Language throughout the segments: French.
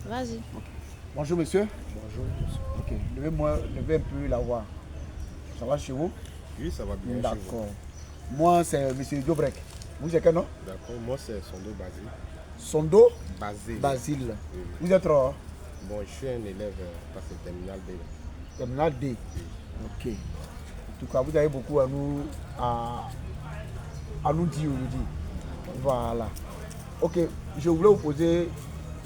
Vas-y. Ok. Bonjour monsieur. Bonjour, monsieur. Ok, levez un peu la voix. Ça va chez vous? Oui, ça va bien chez vous. D'accord. Moi, c'est monsieur Dobrek. Vous, c'est quel nom? D'accord, moi c'est Sondo Basile. Sondo Basile. Basile. Oui, oui. Vous êtes Bon, je suis un élève parce que terminal B. terminal D. Oui. Ok. En tout cas, vous avez beaucoup à nous dire aujourd'hui. Voilà. Ok, je voulais vous poser,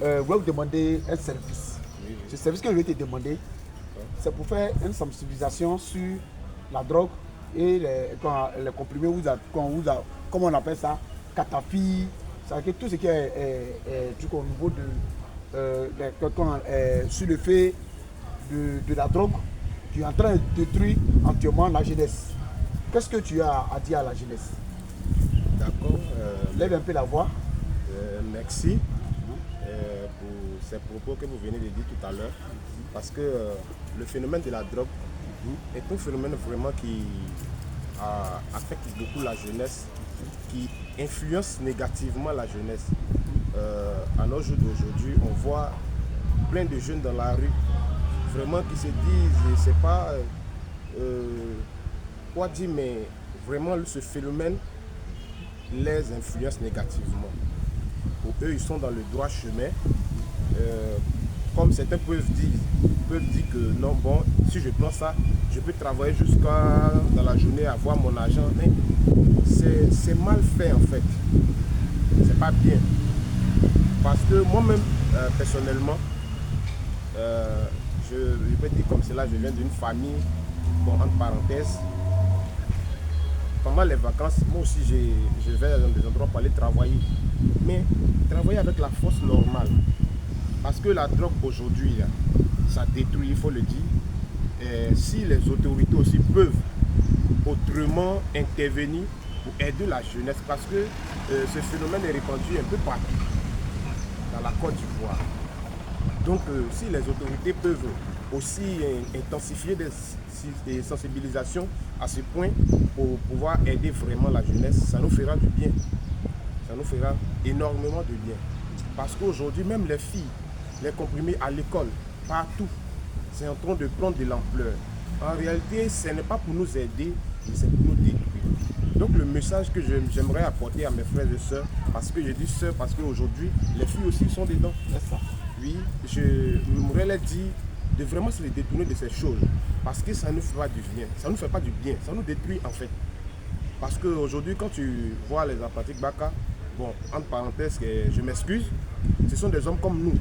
je voulais vous demander un service. Oui, oui. Ce service que je vais te demander, c'est pour faire une sensibilisation sur la drogue et les comprimés, comment on appelle ça, cataphile, c'est-à-dire que tout ce qui est au niveau sur le fait de la drogue, qui est en train de détruire entièrement la jeunesse. Qu'est-ce que tu as à dire à la jeunesse? D'accord. Lève un peu la voix. Merci pour ces propos que vous venez de dire tout à l'heure. Parce que le phénomène de la drogue est un phénomène vraiment qui affecte beaucoup la jeunesse, qui influence négativement la jeunesse. À nos jours d'aujourd'hui, on voit plein de jeunes dans la rue, vraiment qui se disent, je ne sais pas quoi dire, mais vraiment ce phénomène les influence négativement. Pour eux, ils sont dans le droit chemin. Comme certains peuvent dire que non, bon, si je prends ça, je peux travailler jusqu'à dans la journée, avoir mon argent. Mais c'est mal fait en fait. C'est pas bien. Parce que moi-même, personnellement, je peux dire comme cela, je viens d'une famille, bon, entre parenthèses. Pendant les vacances, moi aussi, je vais dans des endroits pour aller travailler. Mais travailler avec la force normale. Parce que la drogue aujourd'hui, ça détruit, il faut le dire. Et si les autorités aussi peuvent autrement intervenir pour aider la jeunesse, parce que ce phénomène est répandu un peu partout dans la Côte d'Ivoire. Donc si les autorités peuvent aussi intensifier des sensibilisations à ce point pour pouvoir aider vraiment la jeunesse, ça nous fera du bien. Ça nous fera énormément de bien. Parce qu'aujourd'hui, même les filles, les comprimés à l'école, partout, c'est en train de prendre de l'ampleur. En réalité, ce n'est pas pour nous aider, mais c'est pour nous détruire. Donc le message que j'aimerais apporter à mes frères et sœurs, parce que je dis sœurs, parce qu'aujourd'hui, les filles aussi sont dedans. C'est ça. Oui, je voudrais leur dire de vraiment se les détourner de ces choses. Parce que ça ne fait pas du bien. Ça ne nous fait pas du bien, ça nous détruit en fait. Parce qu'aujourd'hui, quand tu vois les apprentis Baka, bon, entre parenthèses, je m'excuse, ce sont des hommes comme nous.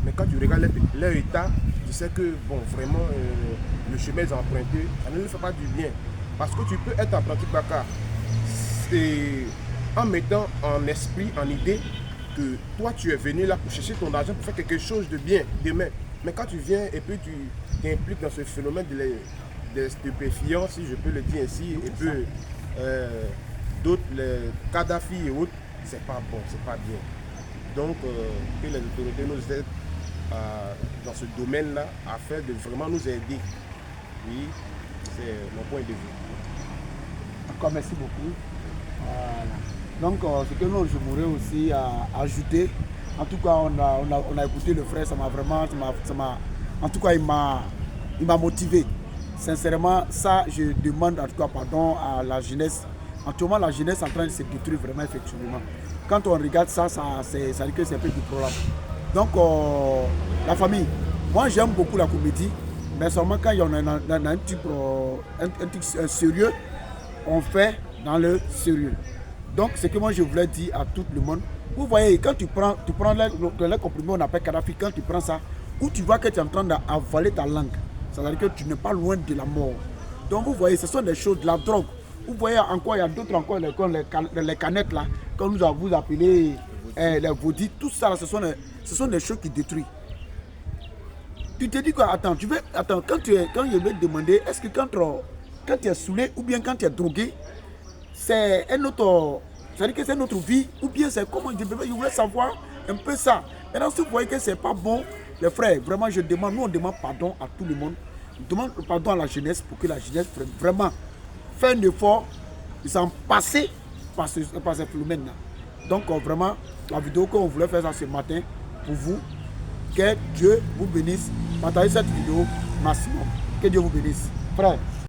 Mais quand tu regardes leur état, tu sais que, bon, vraiment, le chemin est emprunté, ça ne leur fait pas du bien. Parce que tu peux être apprenti Baka en mettant en esprit, en idée, que toi, tu es venu là pour chercher ton argent, pour faire quelque chose de bien demain. Mais quand tu viens et puis tu t'impliques dans ce phénomène des stupéfiants, si je peux le dire ainsi, et puis d'autres, les Kadhafi et autres, c'est pas bon, c'est pas bien. Donc, que les autorités nous aident dans ce domaine-là, afin de vraiment nous aider. Oui, c'est mon point de vue. Encore merci beaucoup. Voilà. Donc, ce que nous, je voudrais aussi ajouter, en tout cas, on a écouté le frère, ça m'a vraiment, en tout cas, il m'a motivé. Sincèrement, ça, je demande en tout cas pardon à la jeunesse. En tout cas, la jeunesse est en train de se détruire vraiment, effectivement. Quand on regarde ça, ça dit que c'est un peu du problème. Donc, la famille, moi j'aime beaucoup la comédie, mais seulement quand il y en a un type sérieux, on fait dans le sérieux. Donc, ce que moi je voulais dire à tout le monde, vous voyez, quand tu prends les comprimés, on appelle Kadhafi, quand tu prends ça, où tu vois que tu es en train d'avaler ta langue, c'est-à-dire que tu n'es pas loin de la mort. Donc, vous voyez, ce sont des choses, de la drogue. Vous voyez encore, il y a d'autres encore, les canettes là, comme vous appelez les vaudis, tout ça, là, ce sont des choses qui détruisent. Tu te dis quoi? Attends, quand je vais te demander, est-ce que quand tu es saoulé ou bien quand tu es drogué, c'est un autre, c'est-à-dire que c'est notre vie, ou bien c'est comment je voulais savoir un peu ça. Maintenant, si vous voyez que c'est pas bon, les frères, vraiment, nous on demande pardon à tout le monde. On demande pardon à la jeunesse pour que la jeunesse vraiment fait un effort de s'en passer par ce phénomène-là. Donc, vraiment, la vidéo qu'on voulait faire ça ce matin, pour vous, Que Dieu vous bénisse. Partagez cette vidéo maximum. Que Dieu vous bénisse. Frère.